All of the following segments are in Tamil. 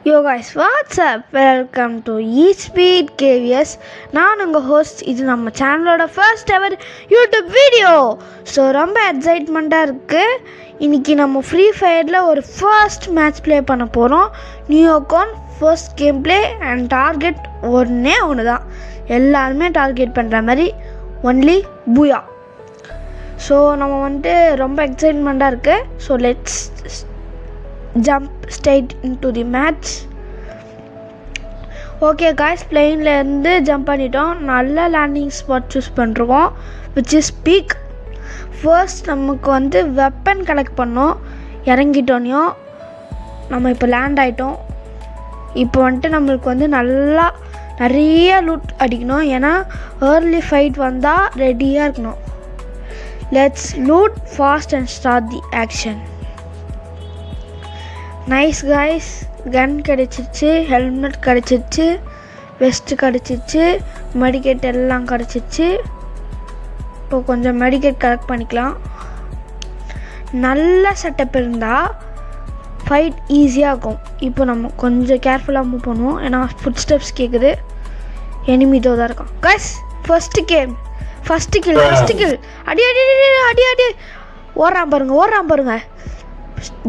Yo guys, what's up? Welcome to eSpeed KVS. நான் உங்கள் ஹோஸ்ட். இது நம்ம சேனலோட first ever YouTube video. So ரொம்ப எக்ஸைட்மெண்ட்டாக இருக்குது. இன்றைக்கி நம்ம ஃப்ரீ ஃபயரில் ஒரு ஃபர்ஸ்ட் மேட்ச் ப்ளே பண்ண போகிறோம். New account, first game play and target ஒன்று தான். எல்லாருமே டார்கெட் பண்ணுற மாதிரி ஒன்லி பூயா. ஸோ நம்ம வந்துட்டு ரொம்ப எக்ஸைட்மெண்ட்டாக இருக்குது. So let's jump straight into the match. Okay guys, பிளெயின்லேருந்து ஜம்ப் பண்ணிட்டோம். நல்ல லேண்டிங் ஸ்பாட் சூஸ் பண்ணுறோம், விச் இஸ் பீக். ஃபர்ஸ்ட் நமக்கு வந்து வெப்பன் கலெக்ட் பண்ணோம். இறங்கிட்டோனையும் நம்ம இப்போ லேண்ட் ஆகிட்டோம். இப்போ வந்துட்டு நம்மளுக்கு வந்து நிறைய லூட் அடிக்கணும். ஏன்னா ஏர்லி ஃபைட் வந்தால் ரெடியாக இருக்கணும். Let's loot fast and start the action. Nice guys, gun கிடச்சிருச்சு, ஹெல்மெட் கிடச்சிருச்சு, வெஸ்ட்டு கிடச்சிருச்சு, மெடிக்கேட் எல்லாம் கிடச்சிருச்சு. இப்போ கொஞ்சம் மெடிக்கேட் கலெக்ட் பண்ணிக்கலாம். நல்ல செட்டப் இருந்தால் ஃபைட் ஈஸியாக இருக்கும். இப்போ நம்ம கொஞ்சம் கேர்ஃபுல்லாக மூவ் பண்ணுவோம், ஏன்னா ஃபுட் ஸ்டெப்ஸ் கேட்குது. எனிமி இதோ தான் இருக்கான் காய்ஸ். First kill. அடி அடி அடி அடி ஓடுறான் பாருங்க.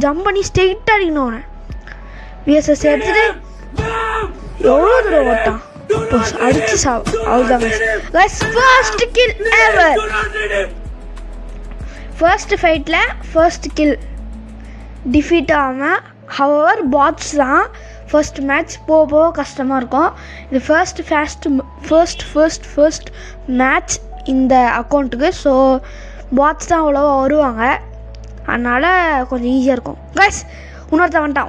ஜம்ப் பண்ணி ஸ்ட்ரெயிட்டாக அடிக்கணும் அவனை. விஎஸ்எஸ் எடுத்துட்டு எவ்வளோ தூரம் ஓட்டான், இப்போ அடிச்சு அவ்வளோதான். ஃபர்ஸ்ட் கில் எவர். ஃபர்ஸ்ட் ஃபைட்டில் ஃபர்ஸ்ட் கில் டிஃபீட் ஆகாமல். ஹவர் பாட்ஸ் தான் ஃபர்ஸ்ட் மேட்ச் போக கஷ்டமாக இருக்கும். இது ஃபர்ஸ்ட் மேட்ச் இந்த அக்கௌண்ட்டுக்கு. ஸோ பாட்ஸ் தான் அவ்வளோவா வருவாங்க, அதனால் கொஞ்சம் ஈஸியாக இருக்கும். கைஸ், இன்னொருத்த வந்துட்டான்.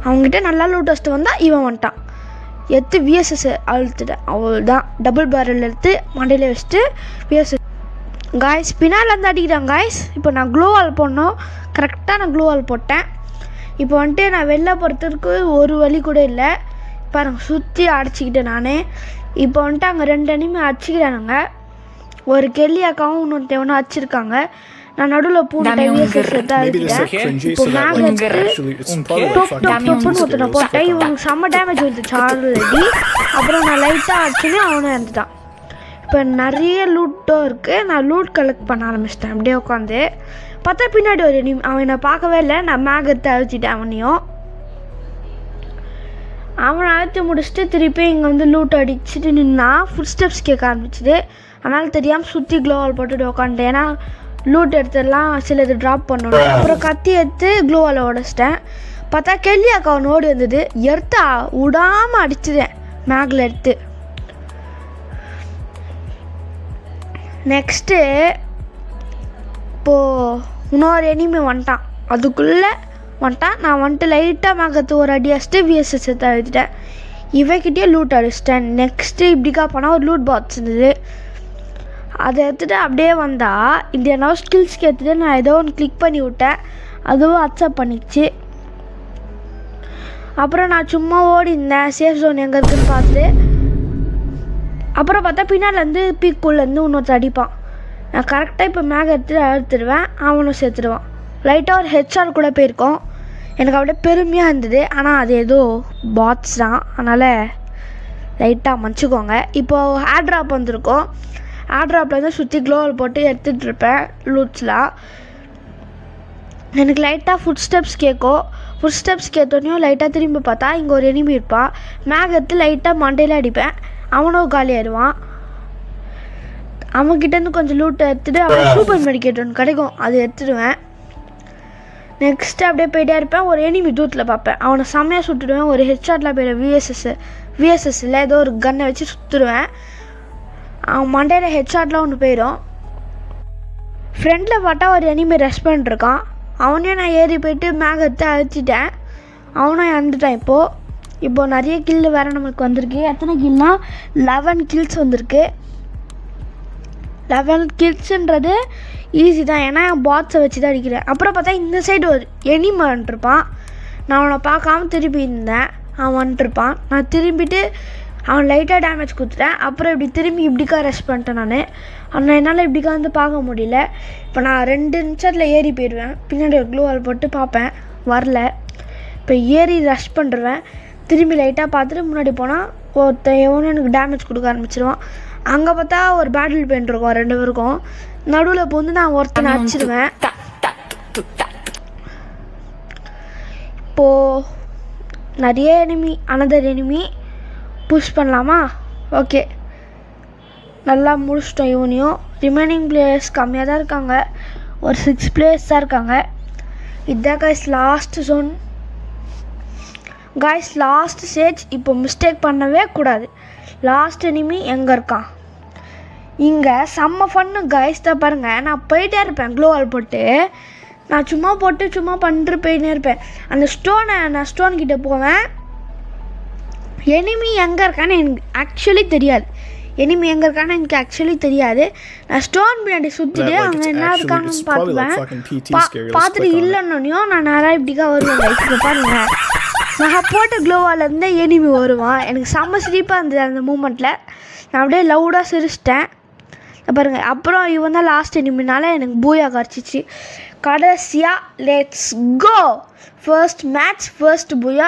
அவங்ககிட்ட நல்லா லூட் வச்சுட்டு வந்தால் இவன் வந்துட்டான். எடுத்து விஎஸ்எஸ் அழுத்துட்டேன், அவ்வளோதான். டபுள் பேரல் எடுத்து மண்டையில் வச்சுட்டு விஎஸ்எஸ். காய்ஸ், பின்னால் வந்து அடிக்கிறாங்க காய்ஸ். இப்போ நான் க்ளோவால் போடணும். கரெக்டாக நான் க்ளோவால் போட்டேன். இப்போ வந்துட்டு நான் வெளில போகிறதுக்கு ஒரு வழி கூட இல்லை. பாருங்க, சுற்றி அடிச்சுக்கிட்டேன் நானே. இப்போ வந்துட்டு அங்கே 2 அனிமே அடிச்சுக்கிறானுங்க. ஒரு கெல்லி அக்காவும் இன்னொருத்தவனும் வச்சிருக்காங்க. நான் நடுவில் போட்டேன். இப்போ ஒருத்தனை போட்டேன். இவனுக்கு செம்ம டேமேஜ் வந்துச்சு ஆல்ரெடி. அப்புறம் நான் லைட்டாக அடிச்சுன்னு அவனும் இறந்துட்டான். இப்போ நிறைய லூட்டும் இருக்குது. நான் லூட் கலெக்ட் பண்ண ஆரம்பிச்சிட்டேன். அப்படியே உட்காந்து பார்த்தா பின்னாடி ஒரு அவனை பார்க்கவே இல்லை. நான் மேகத்தை அழிச்சிட்டேன். அவனை அழுத்தி முடிச்சுட்டு திருப்பி இங்கே வந்து லூட் அடிச்சுட்டு நின்னா ஃபுட் ஸ்டெப்ஸ் கேட்க ஆரம்பிச்சுது. அதனால் தெரியாமல் சுற்றி க்ளோவால் போட்டுட்டு உட்காந்துட்டேன். ஏன்னா லூட் எடுத்துடலாம், சிலது ட்ராப் பண்ணணும். அப்புறம் கத்தி எடுத்து க்ளோவால் உடச்சிட்டேன். பார்த்தா கெல்லி அக்கா ஓடி வந்தது. எடுத்தா விடாமல் அடிச்சுதேன் மேகில் எடுத்து. நெக்ஸ்ட்டு இப்போது இன்னொரு எனிமே வந்துட்டான். அதுக்குள்ளே வந்துட்டான். நான் வந்துட்டு லைட்டாக மேகத்து ஒரு அடி அடிச்சுட்டு விஎஸ்எஸ் எடுத்து அழுத்திட்டேன். இவக்கிட்டே லூட் அடிச்சிட்டேன். நெக்ஸ்ட்டு இப்படிக்கா போனால் ஒரு லூட் பாக்ஸ் இருந்தது. அதை எடுத்துகிட்டு அப்படியே வந்தால் இந்த என்னோட ஸ்கில்ஸ்க்கு எடுத்துகிட்டு நான் ஏதோ ஒன்று கிளிக் பண்ணி விட்டேன். அதுவும் அக்செப்ட் பண்ணிச்சு. அப்புறம் நான் சும்மா ஓடி இருந்தேன், சேஃப் ஜோன் எங்கே இருக்குதுன்னு பார்த்துட்டு. அப்புறம் பார்த்தா பின்னாலேருந்து பீக்குள்ளேருந்து இன்னொருத்தர் அடிப்பான். நான் கரெக்டாக இப்போ மேக எடுத்துகிட்டு அழுத்துடுவேன், அவனும் சேர்த்துடுவான். லைட்டாக ஒரு ஹெச்ஆர் கூட போயிருக்கோம். எனக்கு அப்படியே பெருமையாக இருந்தது. ஆனால் அது ஏதோ பாட்ஸ் தான், அதனால் லைட்டாக மன்னிச்சிக்கோங்க. இப்போது ஏர் ட்ராப் வந்திருக்கோம். ஏர் ட்ராப்பில் வந்து சுற்றி க்ளோவல் போட்டு எடுத்துகிட்டு இருப்பேன் லூட்ஸ்லாம். எனக்கு லைட்டாக ஃபுட் ஸ்டெப்ஸ் கேட்கும். ஃபுட் ஸ்டெப்ஸ் கேட்டோன்னையும் லைட்டாக திரும்பி பார்த்தா இங்கே ஒரு எனிமி இருப்பான். மேக எடுத்து லைட்டாக மண்டையில் அடிப்பேன், அவனும் காலியாயிடுவான். அவன்கிட்டேருந்து கொஞ்சம் லூட்டை எடுத்துகிட்டு அவன் சூப்பர் மெடிக்கேட் ஒன்று கிடைக்கும், அது எடுத்துடுவேன். நெக்ஸ்ட்டு அப்படியே போய்ட்டே இருப்பேன். ஒரு எனிமி தூரத்தில் பார்ப்பேன், அவனை செம்மையாக சுட்டுடுவேன். ஒரு ஹெட்ஷாட்டில் போய்டுவேன். விஎஸ்எஸ்ஸில் ஏதோ ஒரு கன்னை வச்சு சுற்றுடுவேன். அவன் மண்டையில் ஹெட்ஷாட்லாம் ஒன்று போயிடும். ஃப்ரெண்டில் பார்த்தா ஒரு எனிமி ரெஸ்ட் பண்ணிருக்கான். அவனையும் நான் ஏறி போய்ட்டு மேகத்தை அழிச்சிட்டேன். அவனும் இறந்துட்டான். இப்போது நிறைய கில்லு வேறு நம்மளுக்கு வந்திருக்கு. எத்தனை கில்னால் 11 கில்ஸ் வந்திருக்கு. 11 கில்ஸுன்றது ஈஸி தான், ஏன்னா என் பாட்ஸை வச்சு தான் அடிக்கிறேன். அப்புறம் பார்த்தா இந்த சைடு ஒரு எனிமி வந்துட்டுருப்பான். நான் அவனை பார்க்காம திரும்பி இருந்தேன். அவன் வந்துட்டுருப்பான். நான் திரும்பிட்டு அவன் லைட்டாக டேமேஜ் கொடுத்துட்டேன். அப்புறம் இப்படிக்கா ரெஸ்ட் பண்ணிட்டேன் நான். ஆனால் என்னால் இப்படிக்கா வந்து பார்க்க முடியல. இப்போ நான் 2 நிமிஷத்தில் ஏறி போயிடுவேன். பின்னாடி க்ளூவால் போட்டு பார்ப்பேன், வரல. இப்போ ஏறி ரஷ் பண்ணுறேன். திரும்பி லைட்டாக பார்த்துட்டு முன்னாடி போனால் ஒருத்தன் எவனும் எனக்கு டேமேஜ் கொடுக்க ஆரம்பிச்சிடுவான். அங்கே பார்த்தா ஒரு பேட்டில் பெயின் இருக்கும் 2 பேருக்கும். நடுவில் இப்போ வந்து நான் ஒருத்தனை அடிச்சிடுவேன். இப்போது நிறைய அனதர் எனிமி புஷ் பண்ணலாமா? ஓகே, நல்லா முடிச்சிட்டோம். இவனையும் ரிமைனிங் பிளேயர்ஸ் கம்மியாக தான் இருக்காங்க, ஒரு 6 பிளேயர்ஸ் தான் இருக்காங்க. இதுதான் guys last zone. Guys last stage. இப்போ மிஸ்டேக் பண்ணவே கூடாது. லாஸ்ட் எனிமி எங்கே இருக்கான்? இங்கே செம்ம ஃபன்னு கைஸ். தான் பாருங்கள், நான் போயிட்டே இருப்பேன் க்ளோவால் போட்டு. நான் சும்மா பண்ணிட்டு போயிட்டே இருப்பேன். அந்த நான் ஸ்டோன் கிட்டே போவேன். எனிமி எங்கே இருக்கான்னு எனக்கு ஆக்சுவலி தெரியாது. நான் ஸ்டோன் பின்னாடி சுற்றிட்டு அங்கே என்ன இருக்காங்கன்னு பார்த்துட்டு இல்லைன்னொன்னையும் நான் நேராக இப்படிக்கா வருவேன் கைஸ். இப்போ பாருங்கள், நான் போட்ட க்ளோவாலேருந்து எனிமி வருவான். எனக்கு செம்ம சிரிப்பாக இருந்தது அந்த மூமெண்ட்டில். நான் அப்படியே லவுடாக சிரிச்சிட்டேன் பாருங்கள். அப்புறம் இவன் தான் லாஸ்ட் எனிமினால எனக்கு பூயா கிடச்சிச்சு. கடைசியாக let's go, first match first பூயா.